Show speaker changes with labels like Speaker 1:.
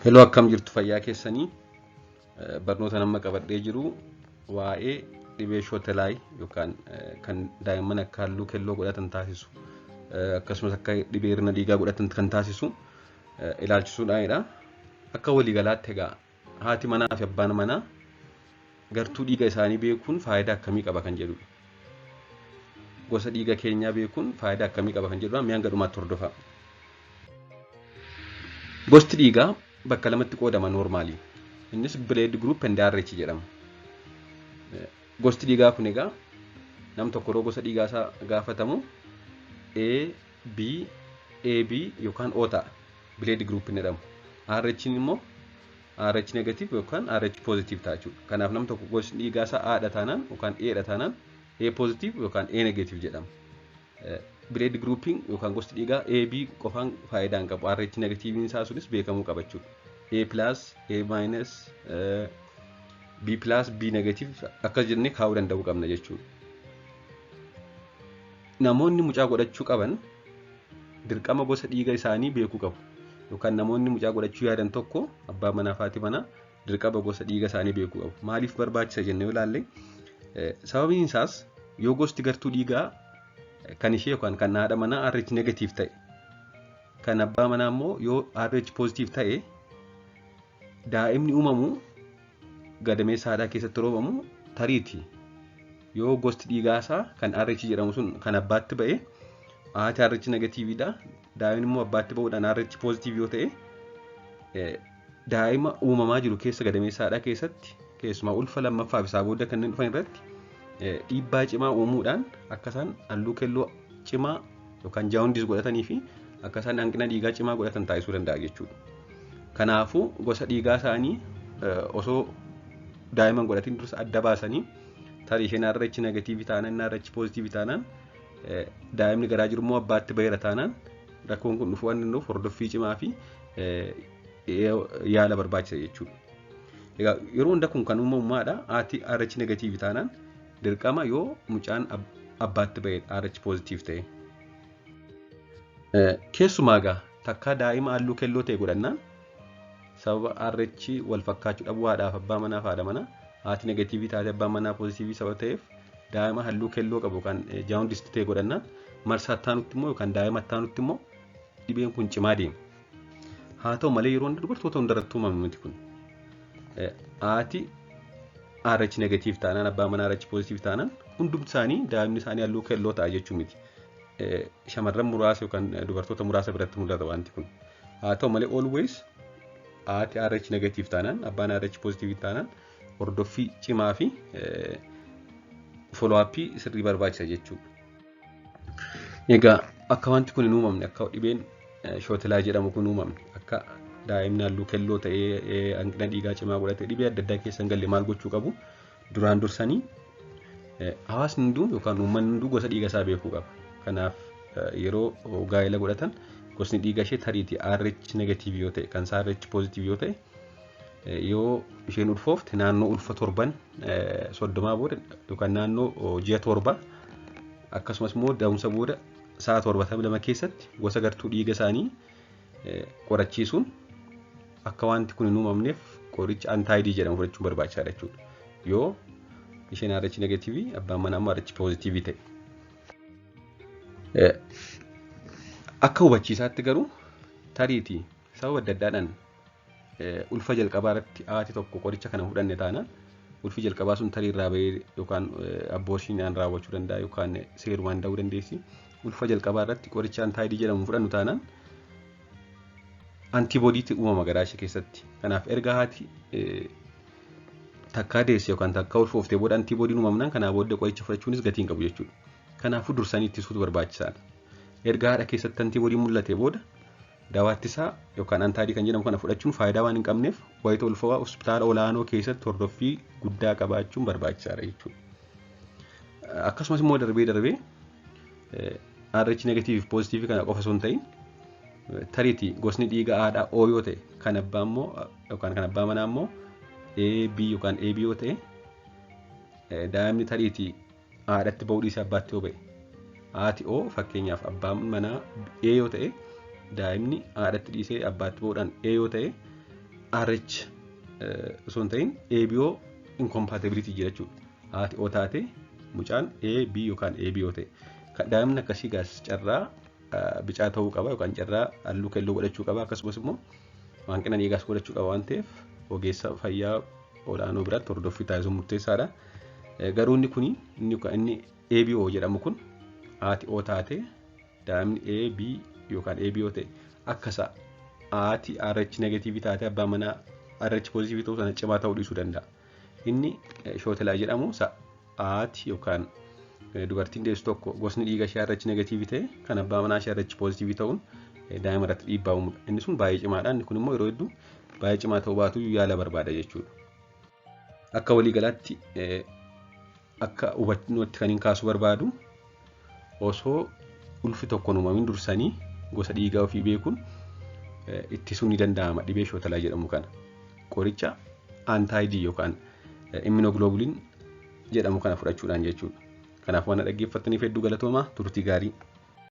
Speaker 1: Hello, akkam jirtu fayyaa keessanii barnoota nama qabadhee jiru waa'ee dhibee shootelaayi yookaan kan daa'imman akka halluu keelloo godhatan taasisu akkasumas akka dhibee hirna dhiigaa godhatan kan taasisu ilaalchisuudhaanidha. Akka waliigalaatti egaa haati manaa fi abbaan manaa gartuu dhiiga isaanii beekuun faayidaa akkamii qaba kan jedhudha. Gosa dhiiga keenyaa beekuun faayidaa akkamii qaba kan jedhudha. Mi'aan gadhumaatti hordofaa. Gosti dhiigaa bakka lamatti qoodama normaalii. Innis blood group and RH jedhama. Gosti dhiigaa kun egaa nam tokko yeroo gosa dhiigaa isaa gaafatamu A, B, AB yookaan O ta'a. Blood group ni jedhamu. RH immoo RH negative yookaan RH positive ta'a jechuudha. Kanaaf nam tokko gosti dhiigaa isaa A dha taanaan yookaan A dha taanaan A positive yookaan A negative jedhama. Blood grouping yookaan gosti dhiigaa AB qofaan faayidaa hin qabu. RH negativein isaa sunis beekamuu qaba jechuudha. A plus, A minus, B plus, B negative akka jennee kaa'uu danda'uu qabna jechuudha. Namoonni mucaa godhachuu qaban dirqama gosa dhiiga isaanii beekuu qabu. Yookaan namoonni mucaa godhachuu yaadan tokko abbaa manaa fi haati manaa dirqama gosa dhiiga isaanii beekuu qabu. Maaliif barbaachisa jennee yoo ilaalle sababiin isaas yoo gosti gartuu dhiigaa kan ishee yookaan kan haadha manaa RH negative ta'e kan abbaa manaa immoo yoo RH positive ta'e daa'imni uumamu gadameessa haadhaa keessatti roobamu tariiti. Yoo gosti dhiigaa isaa kan RH jedhamu sun kan abbaatti ba'e haati RH negatiividha. Daa'imni immoo abbaatti ba'uudhaan RH positive yoo ta'e daa'ima uumamaa jiru keessa gadameessa haadhaa keessatti keessumaa ulfa lammaffaa fi isaa booda kanneen dhufan irratti dhiibbaa cimaa uumuudhaan akka isaan halluu keelloo cimaa yookaan jaawundis godhatanii fi akka isaan hanqina dhiigaa cimaa godhatan taasisuu danda'a jechuudha. Kanaafuu gosa dhiigaa isaanii osoo daa'iman godhatiin dursa adda baasanii tarii isheen RH negatiivii taanaan RH poziitiivii taanaan daa'imni garaa jiru immoo abbaatti ba'eera taanaan rakkoon kun dhufuu waan danda'uuf hordoffii cimaa fi yaala barbaachisa jechuudha. Egaa yeroo hunda kun kan uumamaadha. Haati RH negatiivii taanaan dirqama yoo mucaan abbaatti ba'e RH poziitiif ta'e. Keessumaa egaa takka daa'ima halluu keelloo ta'e godhannaan sababa RH wal fakkaachuu dhabuu haadhaaf abbaa manaa fi haadha manaa haati negatiivii taate abbaan manaa poziitiivii sababa ta'eef daa'ima halluu keelloo qabu yookaan jaawundis ta'e godhannaan marsaa attaanutti immoo yookaan daa'ima attaanutti immoo dhibeen kun cimaa deema. Haa ta'u malee yeroo dubartoota hundarratti uumame miti kun. Haati RH negatiif taanaan abbaa manaa RH positive taanaan hundumti isaanii daa'imni isaanii halluu keelloo ta'a jechuu miti. Shamarran muraasa yookaan dubartoota muraasa biratti mul'ata wanti kun. Haa ta'u malee always haati RH negative taanaan abbaan RH positive taanaan hordoffii cimaa fi follow up sirrii barbaachisa jechuudha. Egaa akka wanti kun hin uumamne akka dhibeen shootelaayi jedhamu kun uumamne akka daa'imni halluu keelloo ta'ee hanqina dhiigaa cimaa godhatee dhibee adda addaa keessa hin galle maal gochuu qabu? Duraan dursanii hawaasni hunduu yookaan uummanni hunduu gosa dhiiga isaa beekuu qaba. Kanaaf yeroo gaa'ela godhatan gosni dhiiga ishee tariitii RH negative yoo ta'e kan isaa RH positive yoo ta'e yoo isheen ulfoofte naannoo ulfa torban 30 booda yookaan naannoo ji'a 7 akkasumas immoo da'umsa booda sa'a 72 keessatti gosa gartuu dhiiga isaanii qorachiisuun akka wanti kun hin uumamneef qoricha antaayidii jedhamu fudhachuun barbaachisaadha jechuudha. Yoo isheen RH negatiivii abbaan manaa immoo RH poziitiivii ta'e. Akka hubachiisaatti garuu tariitii sababa adda addaadhaan ulfa jalqabaa irratti haati tokko qoricha kana fudhanne taanaan ulfi jalqabaa sun tarii irraa bahee yookaan abboorshiinaan raawwachuu danda'a yookaan seerumaan da'uu dandeessi. Ulfa jalqabaa irratti qoricha antaayidii jedhamu fudhannu taanaan antiboodiitti uumama garaa ishee keessatti. Kanaaf erga haati takkaa deesse yookaan takkaa ulfooftee booda antiboodiin uumamnaan kanaa booda qoricha fudhachuunis gatii hin qabu jechuudha. Kanaafuu dursanii ittisuutu barbaachisaadha. Erga haadha keessatti antiboodiin mul'ate booda daawwattisaa yookaan antaayidii kan jedhamu kana fudhachuun faayidaa waan hin qabneef wayita ulfaa hospitaala olaanoo keessatti hordoffii guddaa qabaachuun barbaachisaadha jechuudha. Akkasumas immoo darbee RH negatiiv pozitiivii kana qofa osoo hin ta'in tariitii gosni dhiiga haadhaa O yoo ta'e kan abbaa immoo yookaan kan abbaa manaa immoo AB yookaan AB yoo ta'e daa'imni tariitii haadhatti ba'uu dhiisee abbaatti yoo ba'e haati O fakkeenyaaf abbaan manaa A yoo ta'e daa'imni haadhatti dhiisee abbaatti ba'uudhaan A yoo ta'e RH osoo hin ta'in ABO incompatibility jira jechuudha. Haati O taate mucaan AB yookaan ABO ta'e. Daa'imni akkasii gaas carraa bicaa ta'uu qaba yookaan carraa halluu keelloo godhachuu qaba akkasumas immoo hanqina dhiigaas godhachuu qaba waan ta'eef ogeessa fayyaa olaanoo biratti hordoffii taasisuun murteessaadha. Garuu inni ABO jedhamu kun haati O taate daa'imni AB yookaan ABO ta'e akkasa haati RH negatiivii taate abbaan manaa RH positivii ta'uu sana cimaa ta'uu dhiisuu danda'a. Inni shootelaa jedhamu haati yookaan dubartiin deessu tokko gosni dhiiga ishee RH negatiivii ta'e kan abbaa manaa ishee RH positivii ta'uun daa'ima irratti dhiibbaa uumudha. Inni sun baay'ee cimaadha. Inni kun immoo yeroo hedduu baay'ee cimaa ta'uu baatu yaala barbaada jechuudha. Akka waliigalaatti akka hubannootti kan hin kaasu barbaadu osoo ulfi tokkoon uumamin dursanii gosa dhiigaa ofii beekuun ittisuun ni danda'ama dhibee shootelaa jedhamu kana. Qoricha antaayidii yookaan immunoglobuliin jedhamu kana fudhachuudhaan jechuudha. Kanaaf waan dhaggeeffattaniif hedduu galatoomaa turtii gaarii.